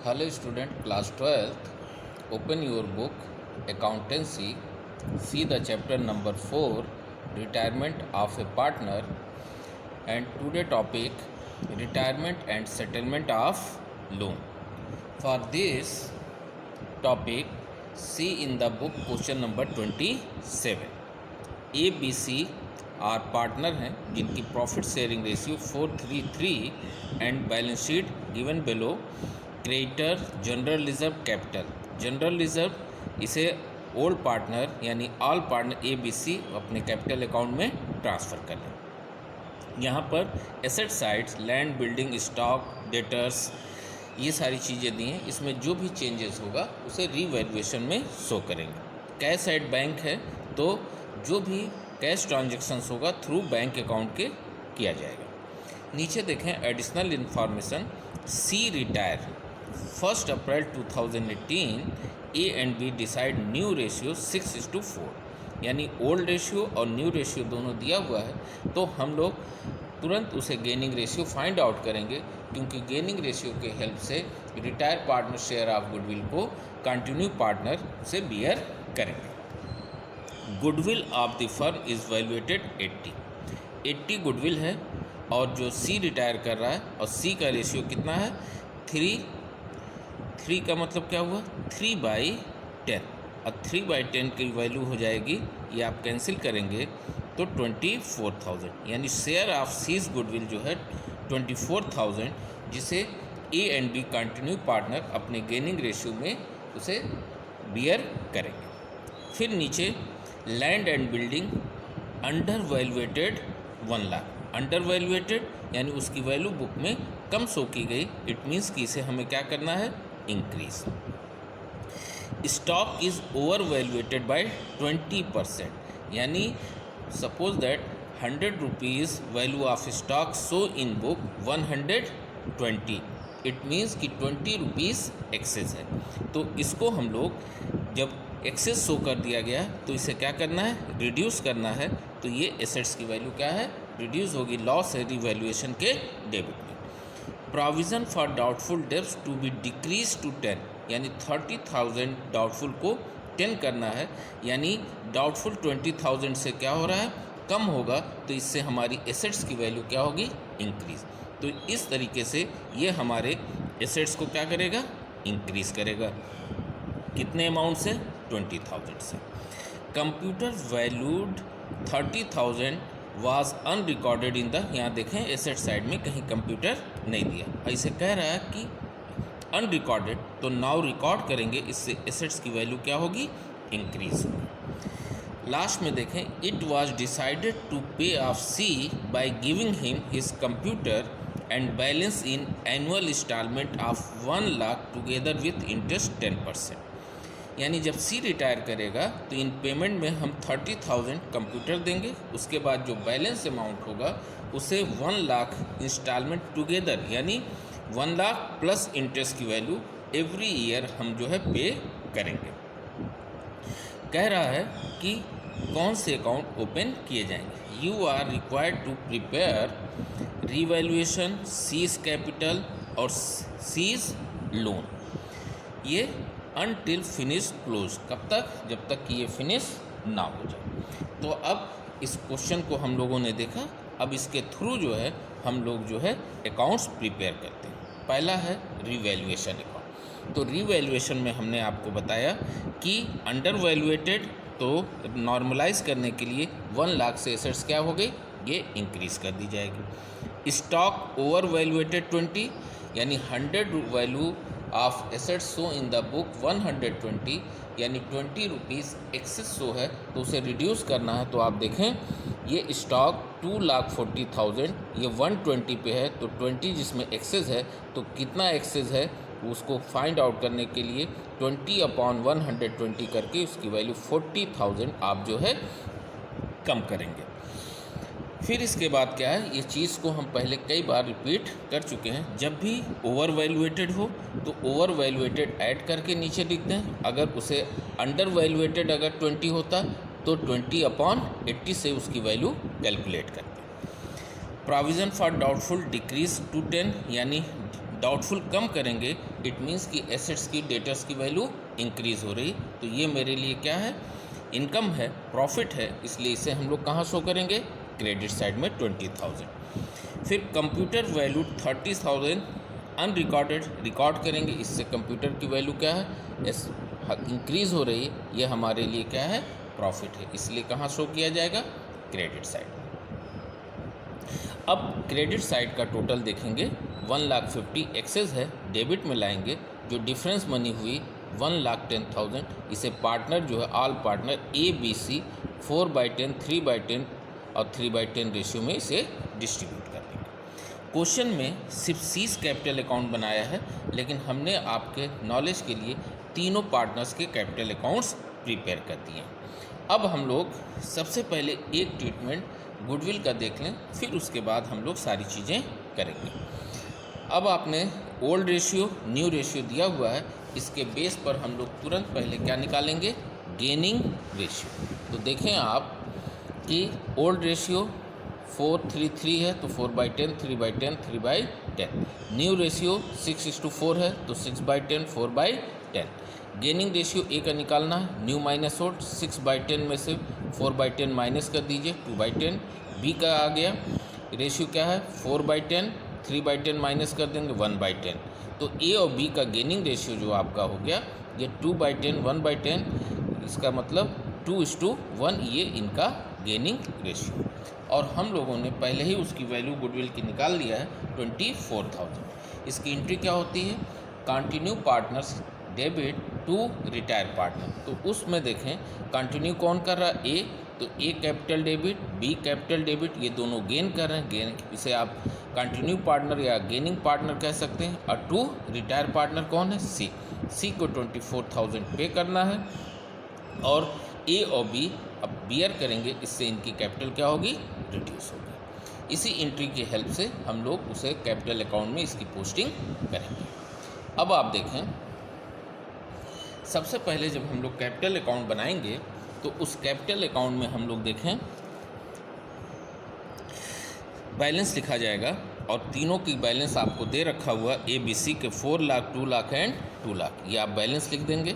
Hello student, class 12th, open your book accountancy, see the chapter number 4, retirement of a partner, and today topic retirement and settlement of loan. For this topic, see in the book question number 27. A B C are partner हैं जिनकी profit sharing ratio 4:3 and balance sheet given below. Creditor general reserve capital, general reserve इसे old partner यानी all partner A B C अपने capital account में transfer कर लें। यहाँ पर asset sides land building stock debtors ये सारी चीज़ें दी हैं। इसमें जो भी चेंजेस होगा उसे रीवैल्यूएशन में शो करेंगे। कैश एट बैंक है तो जो भी कैश ट्रांजैक्शंस होगा थ्रू बैंक अकाउंट के किया जाएगा। नीचे देखें additional information, C retire 1 April 2018 A and B decide new ratio 6:4, यानी ओल्ड रेशियो और न्यू रेशियो दोनों दिया हुआ है तो हम लोग तुरंत उसे गेनिंग रेशियो फाइंड आउट करेंगे, क्योंकि गेनिंग रेशियो के हेल्प से retire partner share of goodwill को कंटिन्यू पार्टनर से बियर करेंगे। Goodwill of the firm is valuated 80 goodwill है और जो सी रिटायर कर रहा है और सी का रेशियो कितना है 3 का मतलब क्या हुआ 3/10 और 3/10 की वैल्यू हो जाएगी, ये आप कैंसिल करेंगे तो 24,000, यानी शेयर ऑफ सीज गुडविल जो है 24,000, जिसे ए एंड बी कंटिन्यू पार्टनर अपने गेनिंग रेशियो में उसे बियर करेंगे। फिर नीचे land and building under valuated 1 lakh, under valuated यानी उसकी वैल्यू बुक में कम शो की गई, इट मीन्स कि इसे हमें क्या करना है increase. Stock is over valuated by 20%, यानी suppose that 100 rupees value of stock so in book 120, it means कि 20 रुपीज़ एक्सेस है। तो इसको हम लोग जब एक्सेस शो कर दिया गया तो इसे क्या करना है रिड्यूस करना है, तो ये एसेट्स की वैल्यू क्या है रिड्यूस होगी, लॉस है रिवैल्यूएशन के डेबिट में। Provision for doubtful debts to be decrease to 10, यानी 30,000 डाउटफुल को 10 करना है, यानी डाउटफुल 20,000 से क्या हो रहा है कम होगा, तो इससे हमारी एसेट्स की वैल्यू क्या होगी इंक्रीज। तो इस तरीके से ये हमारे एसेट्स को क्या करेगा इंक्रीज करेगा, कितने अमाउंट से 20,000 से। Computer valued 30,000 was unrecorded in the, यहाँ देखें एसेट साइड में कहीं कंप्यूटर नहीं दिया, ऐसे कह रहा है कि अनरिकॉर्डेड, तो नाउ रिकॉर्ड करेंगे, इससे एसेट्स की वैल्यू क्या होगी इंक्रीज होगी। लास्ट में देखें it was decided to pay off C by giving him his computer and balance in annual installment of 1 lakh together with interest 10%, यानी जब सी रिटायर करेगा तो इन पेमेंट में हम 30,000 कंप्यूटर देंगे, उसके बाद जो बैलेंस अमाउंट होगा उसे 1 लाख इंस्टॉलमेंट टुगेदर, यानी 1 लाख प्लस इंटरेस्ट की वैल्यू एवरी ईयर हम जो है पे करेंगे। कह रहा है कि कौन से अकाउंट ओपन किए जाएंगे। You are required to prepare revaluation, C's capital और सीज लोन, ये अनटिल फिनिश क्लोज, कब तक जब तक कि ये फिनिश ना हो जाए। तो अब इस क्वेश्चन को हम लोगों ने देखा, अब इसके थ्रू जो है हम लोग जो है अकाउंट्स प्रिपेयर करते हैं। पहला है रीवैल्यूएशन अकाउंट, तो रीवैल्यूएशन में हमने आपको बताया कि अंडर वैल्यूएटेड तो नॉर्मलाइज करने के लिए 1 लाख से एसेट्स क्या हो गई ये इंक्रीज़ कर दी जाएगी। स्टॉक ओवर वैल्यूएटेड 20, यानी 100 value of assets show in the book 120, यानी 20 रुपीज़ एक्सेस शो है तो उसे रिड्यूस करना है। तो आप देखें ये स्टॉक 2,40,000, ये 120 पे है, तो 20 जिसमें एक्सेस है तो कितना एक्सेस है उसको फाइंड आउट करने के लिए 20/120 करके उसकी वैल्यू 40,000 आप जो है कम करेंगे। फिर इसके बाद क्या है, ये चीज़ को हम पहले कई बार रिपीट कर चुके हैं, जब भी ओवर वैल्यूएटेड हो तो ओवर वैल्यूएटेड ऐड करके नीचे लिख दें, अगर उसे अंडर वैल्यूएटेड अगर 20 होता तो 20/80 से उसकी वैल्यू कैलकुलेट करते। Provision for doubtful decrease to 10, यानी डाउटफुल कम करेंगे, इट मीन्स कि एसेट्स की डेटर्स की वैल्यू इंक्रीज हो रही। तो ये मेरे लिए क्या है, इनकम है, प्रॉफिट है, इसलिए इसे हम लोग कहाँ शो करेंगे, क्रेडिट साइड में 20,000। फिर कंप्यूटर वैल्यू 30,000 अनरिकॉर्डेड रिकॉर्ड करेंगे, इससे कंप्यूटर की वैल्यू क्या है, इंक्रीज हो रही है, ये हमारे लिए क्या है, प्रॉफिट है, इसलिए कहाँ शो किया जाएगा, क्रेडिट साइड। अब क्रेडिट साइड का टोटल देखेंगे, 1,50,000 एक्सेस है, डेबिट में लाएंगे, जो डिफरेंस मनी हुई 1,10,000, इसे पार्टनर जो है ऑल पार्टनर ABC 4/10, 3/10 और 3/10 रेशियो में इसे डिस्ट्रीब्यूट कर देंगे। क्वेश्चन में सिर्फ सीज कैपिटल अकाउंट बनाया है, लेकिन हमने आपके नॉलेज के लिए तीनों पार्टनर्स के कैपिटल अकाउंट्स प्रिपेयर कर दिए हैं। अब हम लोग सबसे पहले एक ट्रीटमेंट गुडविल का देख लें, फिर उसके बाद हम लोग सारी चीज़ें करेंगे। अब आपने ओल्ड रेशियो न्यू रेशियो दिया हुआ है, इसके बेस पर हम लोग तुरंत पहले क्या निकालेंगे, गेनिंग रेशियो। तो देखें आप कि ओल्ड रेशियो 4:3:3 है, तो 4/10, 3/10, 3/10। न्यू रेशियो 6:4 है, तो 6/10, 4/10। गेनिंग रेशियो ए का निकालना है, न्यू माइनस ओल्ड, 6/10 में से 4/10 माइनस कर दीजिए, 2/10। बी का आ गया रेशियो क्या है, 4/10, 3/10 माइनस कर देंगे, 1/10। तो ए और बी का गेनिंग रेशियो जो आपका हो गया ये 2/10, 1/10, इसका मतलब 2:1, ये इनका गेनिंग रेशियो। और हम लोगों ने पहले ही उसकी वैल्यू गुडविल की निकाल लिया है 24,000। इसकी एंट्री क्या होती है, continue partners debit to retire partner. तो उसमें देखें कंटिन्यू कौन कर रहा है, ए, तो A capital debit, B capital debit, ये दोनों गेन कर रहे हैं, गेन, इसे आप कंटिन्यू पार्टनर या गेनिंग पार्टनर कह सकते हैं। और टू रिटायर पार्टनर कौन है, सी, सी को 24,000 पे करना है। और ए और बी अब बियर करेंगे, इससे इनकी कैपिटल क्या होगी, रिड्यूस होगी। इसी एंट्री की हेल्प से हम लोग उसे कैपिटल अकाउंट में इसकी पोस्टिंग करेंगे। अब आप देखें, सबसे पहले जब हम लोग कैपिटल अकाउंट बनाएंगे तो उस कैपिटल अकाउंट में हम लोग देखें बैलेंस लिखा जाएगा, और तीनों की बैलेंस आपको दे रखा हुआ ABC के 4 लाख, 2 लाख एंड 2 लाख, ये आप बैलेंस लिख देंगे।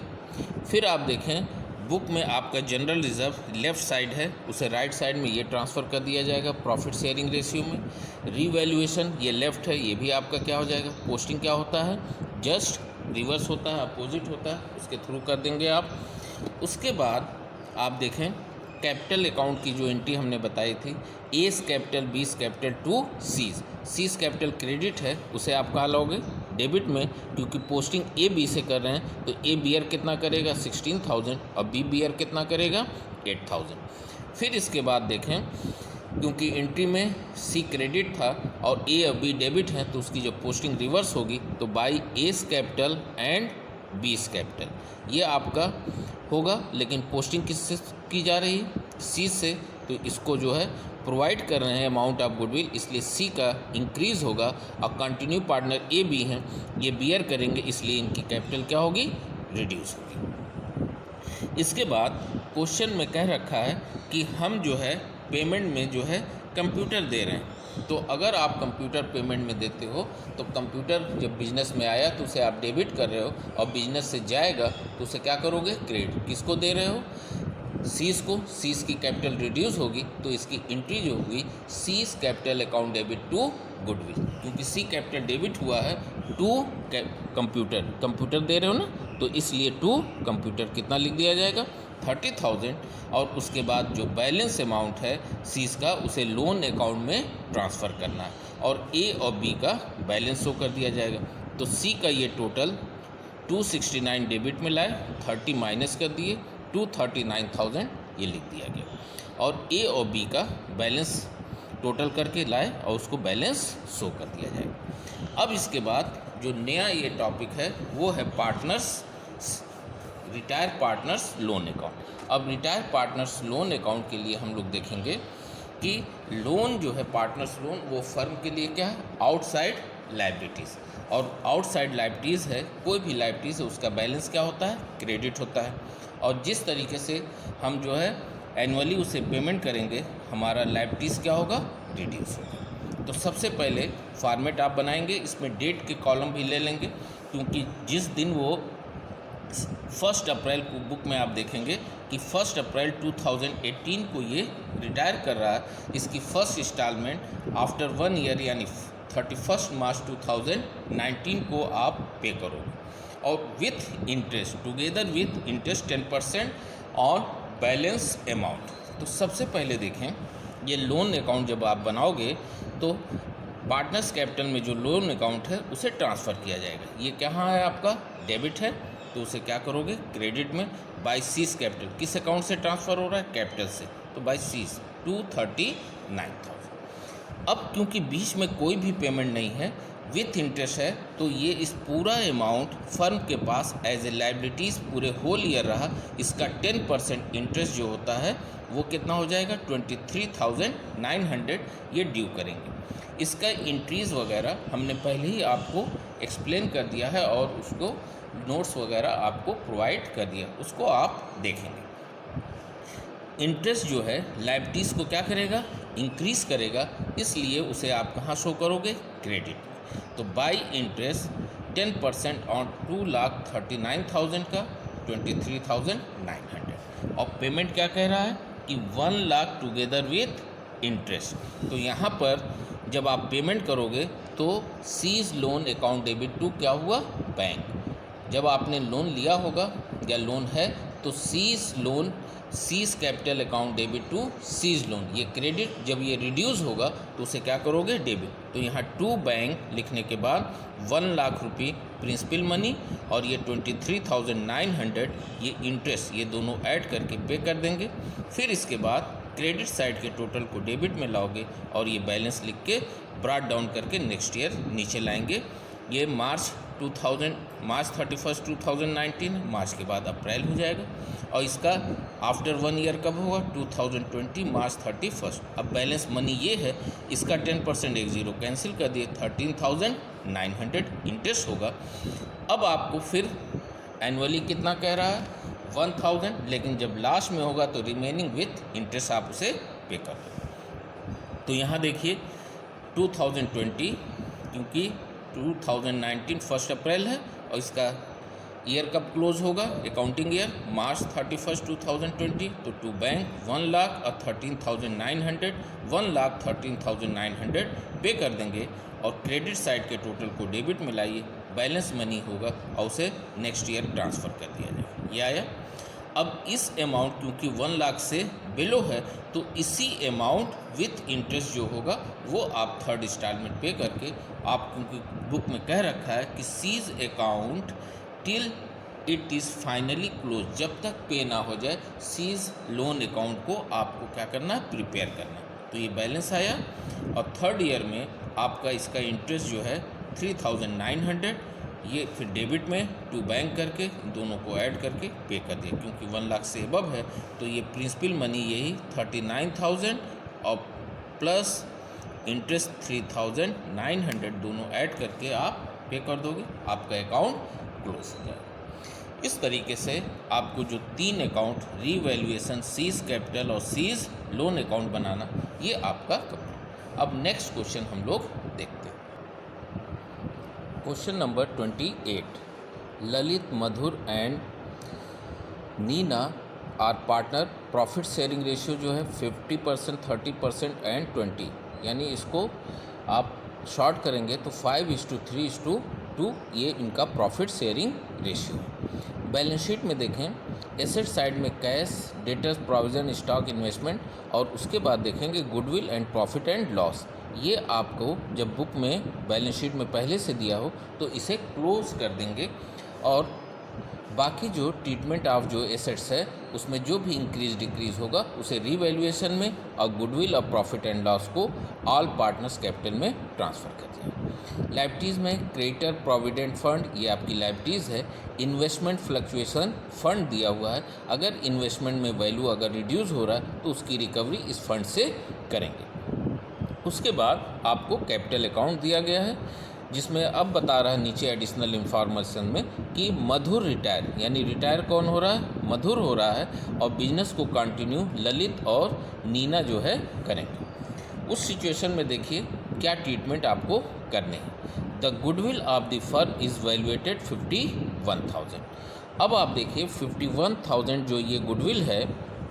फिर आप देखें बुक में आपका जनरल रिजर्व लेफ़्ट साइड है, उसे राइट साइड में ये ट्रांसफ़र कर दिया जाएगा प्रॉफिट शेयरिंग रेशियो में। रीवैल्यूएशन ये लेफ़्ट है, ये भी आपका क्या हो जाएगा, पोस्टिंग क्या होता है, जस्ट रिवर्स होता है, अपोजिट होता है, उसके थ्रू कर देंगे आप। उसके बाद आप देखें कैपिटल अकाउंट की जो एंट्री हमने बताई थी, A's capital, B's capital to C's, C's capital credit है, उसे आप कहाँ लाओगे, डेबिट में, क्योंकि पोस्टिंग ए बी से कर रहे हैं, तो ए बियर कितना करेगा 16,000 और बी बियर कितना करेगा 8,000। फिर इसके बाद देखें, क्योंकि एंट्री में सी क्रेडिट था और ए और बी डेबिट है, तो उसकी जब पोस्टिंग रिवर्स होगी तो बाई एस कैपिटल एंड बीस कैपिटल ये आपका होगा। लेकिन पोस्टिंग किससे की जा रही है, सी से, तो इसको जो है प्रोवाइड कर रहे हैं अमाउंट ऑफ गुडविल, इसलिए सी का इंक्रीज़ होगा। और कंटिन्यू पार्टनर ए बी हैं, ये बियर करेंगे, इसलिए इनकी कैपिटल क्या होगी, रिड्यूस होगी। इसके बाद क्वेश्चन में कह रखा है कि हम जो है पेमेंट में जो है कंप्यूटर दे रहे हैं, तो अगर आप कंप्यूटर पेमेंट में देते हो तो कंप्यूटर जब बिजनेस में आया तो उसे आप डेबिट कर रहे हो, और बिजनेस से जाएगा तो उसे क्या करोगे, क्रेडिट। किसको दे रहे हो, सीज को, सीज की कैपिटल रिड्यूस होगी, तो इसकी एंट्री जो होगी C's capital account debit to goodwill, क्योंकि सी कैपिटल डेबिट हुआ है टू कंप्यूटर, कंप्यूटर दे रहे हो ना, तो इसलिए टू कंप्यूटर कितना लिख दिया जाएगा 30,000। और उसके बाद जो बैलेंस अमाउंट है सीज का, उसे लोन अकाउंट में ट्रांसफ़र करना है, और ए और बी का बैलेंस शो कर दिया जाएगा। तो सी का ये टोटल 269 डेबिट में लाए, 30 माइनस कर दिए, 239,000 ये लिख दिया गया। और ए और बी का बैलेंस टोटल करके लाए और उसको बैलेंस शो कर दिया जाएगा। अब इसके बाद जो नया ये टॉपिक है वो है partners, retire partners loan account. अब रिटायर पार्टनर्स लोन अकाउंट के लिए हम लोग देखेंगे कि लोन जो है पार्टनर्स लोन, वो फर्म के लिए क्या है, आउटसाइड लायबिलिटीज़, और आउटसाइड लायबिलिटीज़ है, कोई भी लायबिलिटीज़ है उसका बैलेंस क्या होता है, क्रेडिट होता है। और जिस तरीके से हम जो है एनुअली उसे पेमेंट करेंगे, हमारा लायबिलिटीज़ क्या होगा, रिड्यूस होगा। तो सबसे पहले फॉर्मेट आप बनाएंगे, इसमें डेट के कॉलम भी ले लेंगे, क्योंकि जिस दिन वो 1 अप्रैल को बुक में आप देखेंगे कि 1 अप्रैल 2018 को ये रिटायर कर रहा है, इसकी फर्स्ट इंस्टॉलमेंट आफ्टर 1 ईयर यानी 31 मार्च 2019 को आप पे करोगे, और with interest, together with interest 10% on balance amount. तो सबसे पहले देखें, ये लोन अकाउंट जब आप बनाओगे तो पार्टनर्स कैपिटल में जो लोन अकाउंट है उसे ट्रांसफ़र किया जाएगा। ये कहाँ है आपका डेबिट है, तो उसे क्या करोगे क्रेडिट में बाय सीज कैपिटल। किस अकाउंट से ट्रांसफ़र हो रहा है, कैपिटल से, तो बाय सीज 239,000। अब क्योंकि बीच में कोई भी पेमेंट नहीं है, विथ इंटरेस्ट है, तो ये इस पूरा अमाउंट फर्म के पास एज ए लाइबिलिटीज़ पूरे होल ईयर रहा। इसका 10% इंटरेस्ट जो होता है वो कितना हो जाएगा 23,900 ये ड्यू करेंगे। इसका इंट्रीज़ वगैरह हमने पहले ही आपको एक्सप्लेन कर दिया है और उसको नोट्स वगैरह आपको प्रोवाइड कर दिया, उसको आप देखेंगे। इंटरेस्ट जो है लाइबिलिटीज़ को क्या करेगा, इंक्रीज़ करेगा, इसलिए उसे आप कहाँ शो करोगे, क्रेडिट। तो बाई इंटरेस्ट 10% ऑन 2,39,000 का 23,900, और पेमेंट क्या कह रहा है कि 1 लाख टुगेदर विथ इंटरेस्ट। तो यहाँ पर जब आप पेमेंट करोगे तो C's loan account debit to क्या हुआ, बैंक। जब आपने लोन लिया होगा या लोन है तो C's loan, C's capital account debit to C's loan, ये क्रेडिट। जब ये रिड्यूस होगा तो उसे क्या करोगे, डेबिट। तो यहाँ टू बैंक लिखने के बाद 1 लाख रुपये प्रिंसिपल मनी और ये 23,900 ये इंटरेस्ट, ये दोनों ऐड करके पे कर देंगे। फिर इसके बाद क्रेडिट साइड के टोटल को डेबिट में लाओगे और ये बैलेंस लिख के ब्रॉट डाउन करके नेक्स्ट ईयर नीचे लाएंगे। ये मार्च 31 2019, मार्च के बाद अप्रैल हो जाएगा, और इसका आफ्टर 1 ईयर कब होगा, 2020 मार्च 31। अब बैलेंस मनी ये है, इसका 10% एक ज़ीरो कैंसिल कर दिए, 13,900 इंटरेस्ट होगा। अब आपको फिर एनुअली कितना कह रहा है, 1,000, लेकिन जब लास्ट में होगा तो रिमेनिंग विथ इंटरेस्ट आप उसे पे कर दो। तो यहाँ देखिए 2020, क्योंकि 2019 1 अप्रैल है और इसका ईयर कब क्लोज होगा, अकाउंटिंग ईयर मार्च 31 2020, तो टू बैंक 1 लाख और 13,900, 1,13,900 पे कर देंगे और क्रेडिट साइड के टोटल को डेबिट में लाइए, बैलेंस मनी होगा और उसे नेक्स्ट ईयर ट्रांसफ़र कर दिया जाएगा। ये आया। अब इस अमाउंट क्योंकि 1 लाख से बिलो है तो इसी अमाउंट विथ इंटरेस्ट जो होगा वो आप थर्ड इंस्टॉलमेंट पे करके, आप क्योंकि बुक में कह रखा है कि C's account till it is finally close, जब तक पे ना हो जाए सीज लोन अकाउंट को आपको क्या करना है, प्रिपेयर करना। तो ये बैलेंस आया और थर्ड ईयर में आपका इसका इंटरेस्ट जो है 3,900, ये फिर डेबिट में टू बैंक करके दोनों को ऐड करके पे कर दिया, क्योंकि 1 लाख से अबव है तो ये प्रिंसिपल मनी यही 39,000 और प्लस इंटरेस्ट 3,900 दोनों ऐड करके आप पे कर दोगे, आपका अकाउंट क्लोज हो जाएगा। इस तरीके से आपको जो 3 अकाउंट रीवैल्यूएशन, सीज कैपिटल और सीज लोन अकाउंट बनाना, ये आपका कंप्लीट। अब नेक्स्ट क्वेश्चन हम लोग देखते हैं। Question number 28, Lalit, Madhur and Neena are partner, profit sharing ratio जो है 50%, 30% एंड 20, यानी इसको आप शॉर्ट करेंगे तो 5:3:2 ये इनका profit sharing ratio. Balance sheet में देखें, एसेट साइड में cash, debtors, provision, stock, investment, और उसके बाद देखेंगे goodwill and profit and loss. ये आपको जब बुक में बैलेंस शीट में पहले से दिया हो तो इसे क्लोज कर देंगे, और बाकी जो ट्रीटमेंट ऑफ जो एसेट्स है उसमें जो भी इंक्रीज डिक्रीज होगा उसे रीवैल्यूएशन में, और गुडविल और प्रॉफिट एंड लॉस को ऑल पार्टनर्स कैपिटल में ट्रांसफ़र कर दिया। लाइबिलिटीज़ में क्रेडिटर प्रोविडेंट फंड, ये आपकी लाइबिलिटीज़ है। इन्वेस्टमेंट फ्लक्चुएशन फंड दिया हुआ है, अगर इन्वेस्टमेंट में वैल्यू अगर रिड्यूस हो रहा है तो उसकी रिकवरी इस फंड से करेंगे। उसके बाद आपको कैपिटल अकाउंट दिया गया है, जिसमें अब बता रहा है नीचे एडिशनल इन्फॉर्मेशन में कि मधुर रिटायर, यानी रिटायर कौन हो रहा है, मधुर हो रहा है, और बिजनेस को कंटिन्यू ललित और नीना जो है करेंगे। उस सिचुएशन में देखिए क्या ट्रीटमेंट आपको करने हैं। The goodwill of the firm is valuated 51,000। अब आप देखिए 51,000 जो ये गुडविल है,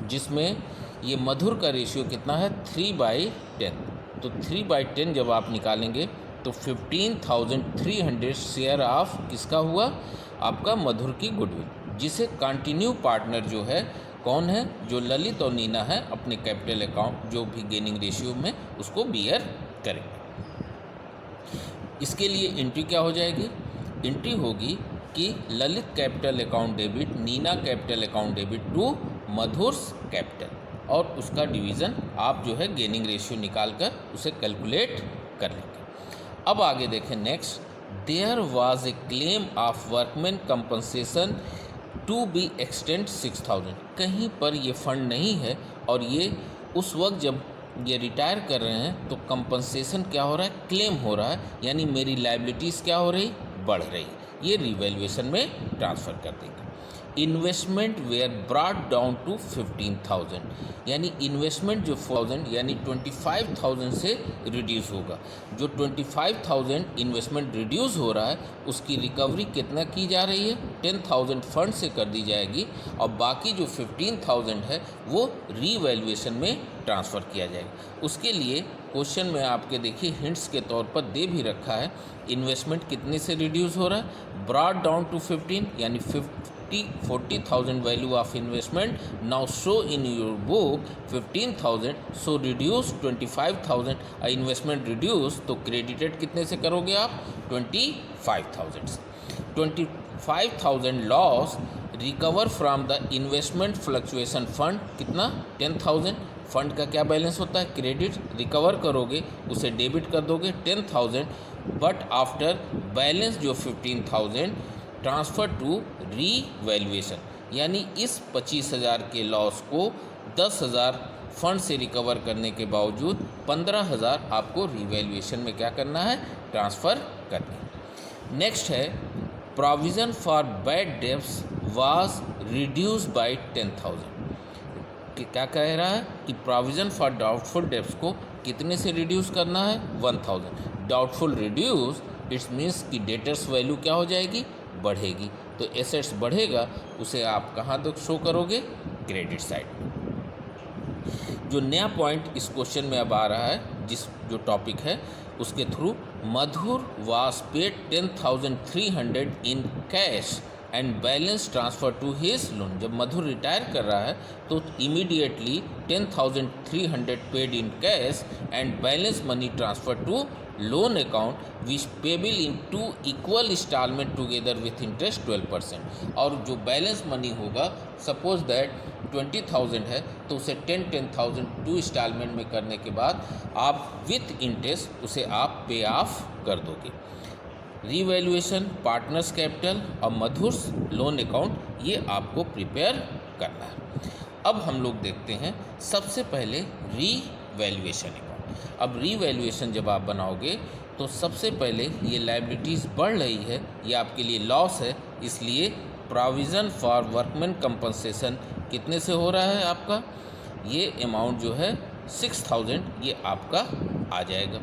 जिसमें ये मधुर का रेशियो कितना है 3/10, तो 3/10 जब आप निकालेंगे तो 15,300 शेयर ऑफ किसका हुआ, आपका मधुर की गुडविल, जिसे कंटिन्यू पार्टनर जो है कौन है, जो ललित और नीना है, अपने कैपिटल अकाउंट जो भी गेनिंग रेशियो में उसको बियर करेंगे। इसके लिए एंट्री क्या हो जाएगी, एंट्री होगी कि Lalit capital account debit Nina capital account debit to Madhur's capital, और उसका डिवीज़न आप जो है गेनिंग रेशियो निकाल कर उसे कैलकुलेट कर लेंगे। अब आगे देखें next, there was a claim of workman compensation to be extend 6,000। कहीं पर ये फंड नहीं है और ये उस वक्त जब ये रिटायर कर रहे हैं तो कंपनसेशन क्या हो रहा है, क्लेम हो रहा है, यानी मेरी लायबिलिटीज़ क्या हो रही, बढ़ रही, ये रिवैल्यूएशन में ट्रांसफ़र कर देंगे। Investment were brought down to 15,000, यानी इन्वेस्टमेंट जो 4,000 यानी 25,000 से रिड्यूस होगा। जो 25,000 इन्वेस्टमेंट रिड्यूस हो रहा है उसकी रिकवरी कितना की जा रही है, 10,000 फंड से कर दी जाएगी, और बाकी जो 15,000 है वो रीवैल्यूएशन में ट्रांसफ़र किया जाएगा। उसके लिए क्वेश्चन में आपके देखिए हिंट्स के तौर पर दे भी रखा है, इन्वेस्टमेंट कितने से रिड्यूस हो रहा है, ब्रॉट डाउन टू 15, यानी 40,000 value of investment now show in your book 15,000, so reduce 25,000, investment reduce तो क्रेडिटेड कितने से करोगे आप, 25,000 से। 25,000 loss recover from the investment fluctuation fund कितना, 10,000। फंड का क्या बैलेंस होता है, क्रेडिट, रिकवर करोगे उसे डेबिट कर दोगे 10,000, बट आफ्टर बैलेंस जो 15,000 ट्रांसफ़र टू रीवैल्यूएशन, यानी इस 25,000 के लॉस को 10,000 फंड से रिकवर करने के बावजूद 15,000 आपको रीवैल्यूएशन में क्या करना है, ट्रांसफ़र करना है। नेक्स्ट है provision for bad debts was reduce by 10,000। क्या कह रहा है कि प्रोविज़न फॉर डाउटफुल डेब्ट्स को कितने से रिड्यूस करना है, 1,000। डाउटफुल रिड्यूस इट्स मीन्स कि डेटर्स वैल्यू क्या हो जाएगी, बढ़ेगी, तो एसेट्स बढ़ेगा, उसे आप कहाँ तक शो करोगे, क्रेडिट साइड में। जो नया पॉइंट इस क्वेश्चन में अब आ रहा है, जो टॉपिक है उसके through, Madhur was paid 10,300 in cash and balance transfer to his loan. जब मधुर रिटायर कर रहा है तो immediately 10,300 paid in cash and balance money transfer to loan account which payable in 2 equal installment together with interest 12%। और जो balance money होगा, suppose that 20,000 है तो उसे 10,000 2 इंस्टॉलमेंट में करने के बाद आप विथ इंटरेस्ट उसे आप पे ऑफ कर दोगे। रीवैल्यूएशन, पार्टनर्स कैपिटल और मधुर्स लोन अकाउंट, ये आपको प्रिपेयर करना है। अब हम लोग देखते हैं सबसे पहले रीवैल्यूएशन अकाउंट। अब रीवैल्यूएशन जब आप बनाओगे तो सबसे पहले ये लायबिलिटीज़ बढ़ रही है, ये आपके लिए लॉस है, इसलिए प्रोविज़न फॉर वर्कमैन कंपनसेशन कितने से हो रहा है आपका, ये अमाउंट जो है 6,000 ये आपका आ जाएगा।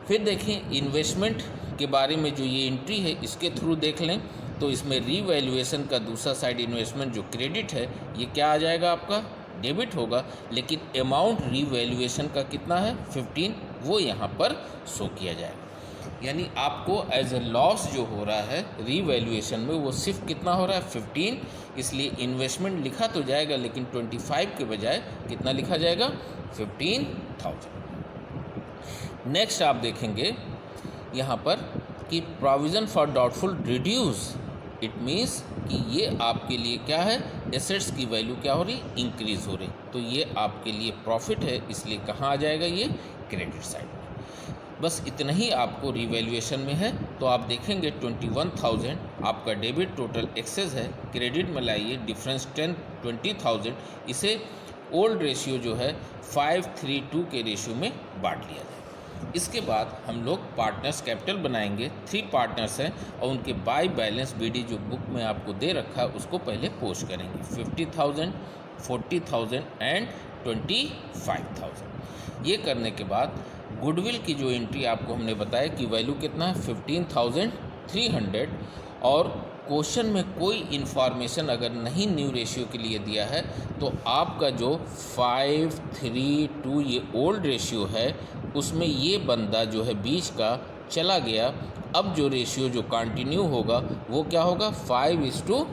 फिर देखें इन्वेस्टमेंट के बारे में जो ये एंट्री है इसके थ्रू देख लें तो इसमें रीवैल्यूएशन का दूसरा साइड इन्वेस्टमेंट जो क्रेडिट है ये क्या आ जाएगा, आपका डेबिट होगा, लेकिन अमाउंट रीवैल्यूएशन का कितना है 15, वो यहाँ पर शो किया जाएगा। यानी आपको एज ए लॉस जो हो रहा है रीवैल्यूएशन में वो सिर्फ कितना हो रहा है 15, इसलिए इन्वेस्टमेंट लिखा तो जाएगा लेकिन 25 के बजाय कितना लिखा जाएगा 15,000। नेक्स्ट आप देखेंगे यहाँ पर कि provision for doubtful reduce, it means कि ये आपके लिए क्या है, एसेट्स की वैल्यू क्या हो रही, इंक्रीज़ हो रही, तो ये आपके लिए प्रॉफिट है, इसलिए कहाँ आ जाएगा, ये क्रेडिट साइड में। बस इतना ही आपको रिवैल्यूएशन में है। तो आप देखेंगे 21,000 आपका डेबिट टोटल एक्सेस है, क्रेडिट में लाइए डिफरेंस 20,000, इसे ओल्ड रेशियो जो है 5:3:2 के रेशियो में बांट लिया जाए। इसके बाद हम लोग पार्टनर्स कैपिटल बनाएंगे। 3 पार्टनर्स हैं और उनके बाय बैलेंस बीडी जो बुक में आपको दे रखा है उसको पहले पोस्ट करेंगे, 50,000, 40,000 एंड 25,000। ये करने के बाद गुडविल की जो एंट्री आपको हमने बताया कि वैल्यू कितना है 15,300, और क्वेश्चन में कोई इन्फॉर्मेशन अगर नहीं न्यू रेशियो के लिए दिया है तो आपका जो 5:3:2 ये ओल्ड रेशियो है उसमें ये बंदा जो है बीच का चला गया। अब जो रेशियो जो कंटिन्यू होगा वो क्या होगा 5:2।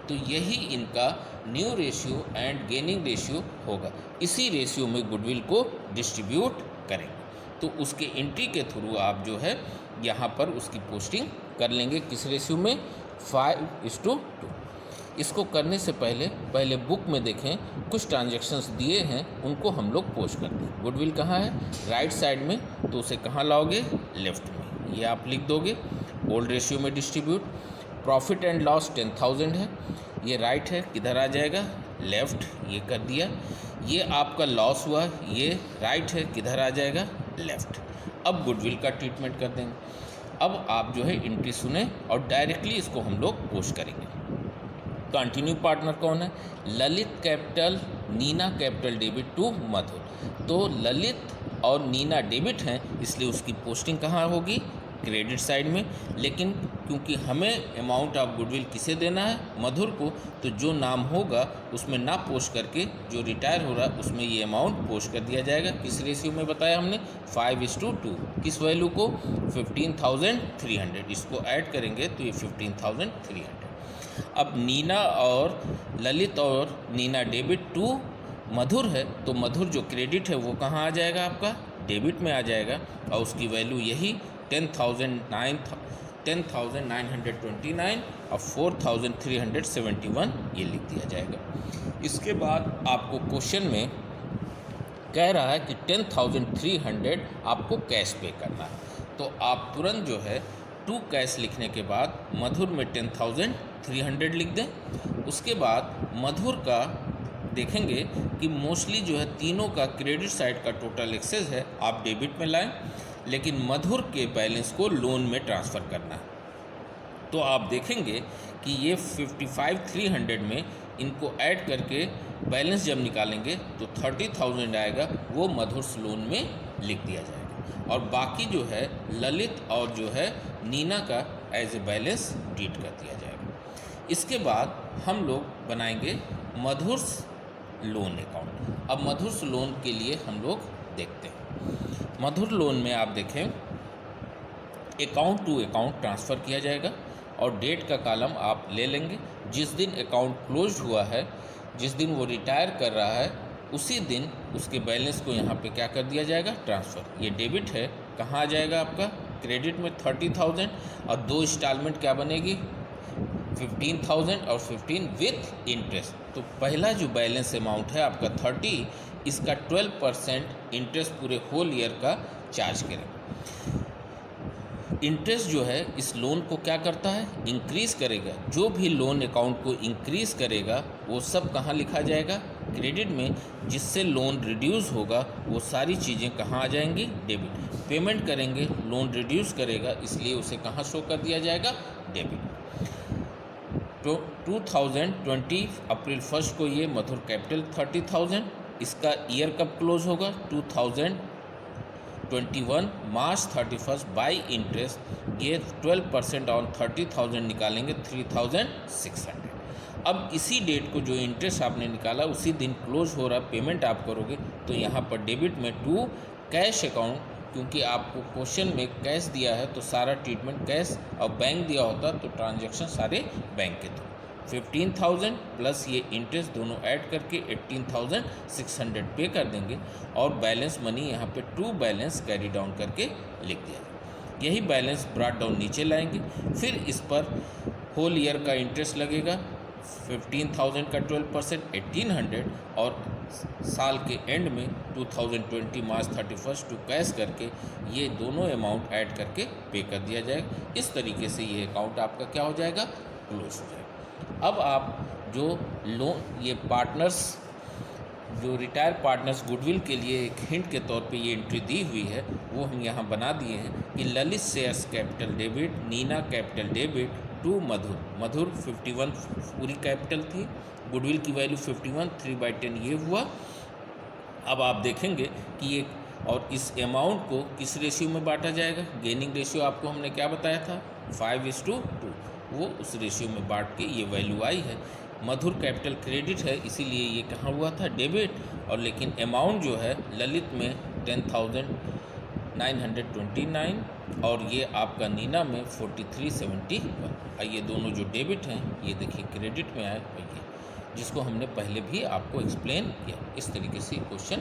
तो यही इनका new ratio and gaining ratio होगा। इसी रेशियो में गुडविल को डिस्ट्रीब्यूट करेंगे। तो उसके एंट्री के थ्रू आप जो है यहाँ पर उसकी पोस्टिंग कर लेंगे किस रेशियो में 5:2। इसको करने से पहले बुक में देखें कुछ ट्रांजैक्शंस दिए हैं उनको हम लोग पोस्ट कर दें। गुडविल कहाँ है राइट साइड में, तो उसे कहाँ लाओगे लेफ्ट में, ये आप लिख दोगे ओल्ड रेशियो में डिस्ट्रीब्यूट। प्रॉफिट एंड लॉस 10,000 है, ये राइट है, किधर आ जाएगा लेफ्ट, ये कर दिया। ये आपका लॉस हुआ, ये राइट है, किधर आ जाएगा लेफ्ट। अब गुडविल का ट्रीटमेंट कर देंगे। अब आप जो है एंट्री सुने और डायरेक्टली इसको हम लोग पोस्ट करेंगे। कंटिन्यू पार्टनर कौन है, Lalit capital Nina capital debit to Madhur. तो ललित और नीना डेबिट हैं इसलिए उसकी पोस्टिंग कहाँ होगी क्रेडिट साइड में। लेकिन क्योंकि हमें अमाउंट ऑफ गुडविल किसे देना है मधुर को, तो जो नाम होगा उसमें ना पोस्ट करके जो रिटायर हो रहा है उसमें ये अमाउंट पोस्ट कर दिया जाएगा। किस रेशियो में बताया हमने 5:2। किस वैल्यू को 15,300, इसको ऐड करेंगे तो ये 15,300। अब नीना और ललित और नीना डेबिट टू मधुर है, तो मधुर जो क्रेडिट है वो कहाँ आ जाएगा आपका डेबिट में आ जाएगा, और उसकी वैल्यू यही 10,929 और 4,371 ये लिख दिया जाएगा। इसके बाद आपको क्वेश्चन में कह रहा है कि 10,300 आपको कैश पे करना है, तो आप तुरंत जो है टू कैश लिखने के बाद मधुर में 10,300 लिख दें। उसके बाद मधुर का देखेंगे कि मोस्टली जो है तीनों का क्रेडिट साइड का टोटल एक्सेस है, आप डेबिट में लाएं, लेकिन मधुर के बैलेंस को लोन में ट्रांसफ़र करना है। तो आप देखेंगे कि ये 55,300 में इनको ऐड करके बैलेंस जब निकालेंगे तो 30,000 आएगा, वो मधुर लोन में लिख दिया जाएगा, और बाकी जो है ललित और जो है नीना का एज ए बैलेंस डीट कर दिया जाएगा। इसके बाद हम लोग बनाएंगे मधुर्स लोन अकाउंट। अब मधुर्स लोन के लिए हम लोग देखते हैं। मधुर लोन में आप देखें अकाउंट टू अकाउंट ट्रांसफ़र किया जाएगा, और डेट का कॉलम आप ले लेंगे। जिस दिन अकाउंट क्लोज हुआ है, जिस दिन वो रिटायर कर रहा है, उसी दिन उसके बैलेंस को यहाँ पे क्या कर दिया जाएगा ट्रांसफ़र। ये डेबिट है, कहाँ आ जाएगा आपका क्रेडिट में 30,000, और दो इंस्टॉलमेंट क्या बनेगी 15,000 और 15 विथ इंटरेस्ट। तो पहला जो बैलेंस अमाउंट है आपका 30, इसका 12% इंटरेस्ट पूरे होल ईयर का चार्ज करें। इंटरेस्ट जो है इस लोन को क्या करता है इंक्रीज़ करेगा। जो भी लोन अकाउंट को इंक्रीज़ करेगा वो सब कहाँ लिखा जाएगा क्रेडिट में। जिससे लोन रिड्यूस होगा वो सारी चीज़ें कहाँ आ जाएंगी डेबिट। पेमेंट करेंगे लोन रिड्यूस करेगा, इसलिए उसे कहाँ शो कर दिया जाएगा डेबिट। तो 2020 अप्रैल 1 को ये मधुर कैपिटल 30,000, इसका ईयर कब क्लोज होगा 2021 मार्च 31 बाई इंटरेस्ट, ये 12% ऑन 30,000 निकालेंगे 3,600। अब इसी डेट को जो इंटरेस्ट आपने निकाला उसी दिन क्लोज हो रहा पेमेंट आप करोगे, तो यहाँ पर डेबिट में टू कैश अकाउंट, क्योंकि आपको क्वेश्चन में कैश दिया है तो सारा ट्रीटमेंट कैश, और बैंक दिया होता तो ट्रांजैक्शन सारे बैंक के थ्रू। 15,000 प्लस ये इंटरेस्ट दोनों ऐड करके 18,600 पे कर देंगे, और बैलेंस मनी यहाँ पे टू बैलेंस कैरी डाउन करके लिख दिया जाए। यही बैलेंस ब्रॉट डाउन नीचे लाएंगे। फिर इस पर होल ईयर का इंटरेस्ट लगेगा 15,000 का 12% 1,800, और साल के एंड में 2020 मार्च 31 टू कैश करके ये दोनों अमाउंट ऐड करके पे कर दिया जाएगा। इस तरीके से ये अकाउंट आपका क्या हो जाएगा क्लोज हो जाएगा। अब आप जो लोन ये पार्टनर्स जो रिटायर पार्टनर्स गुडविल के लिए एक हिंट के तौर पे ये एंट्री दी हुई है वो हम यहाँ बना दिए हैं कि Lalit shares capital debit, Nina capital debit to Madhur. Madhur 51 पूरी कैपिटल थी, गुडविल की वैल्यू 51, 3/10 ये हुआ। अब आप देखेंगे कि ये और इस अमाउंट को किस रेशियो में बांटा जाएगा? गेनिंग रेशियो आपको हमने क्या बताया था, 5:2, वो उस रेशियो में बांट के ये वैल्यू आई है। मधुर कैपिटल क्रेडिट है, इसीलिए ये कहाँ हुआ था, डेबिट, और लेकिन अमाउंट जो है ललित में 10,929 और ये आपका नीना में 4371। ये दोनों जो डेबिट हैं ये देखिए क्रेडिट में आए, और ये जिसको हमने पहले भी आपको एक्सप्लेन किया। इस तरीके से क्वेश्चन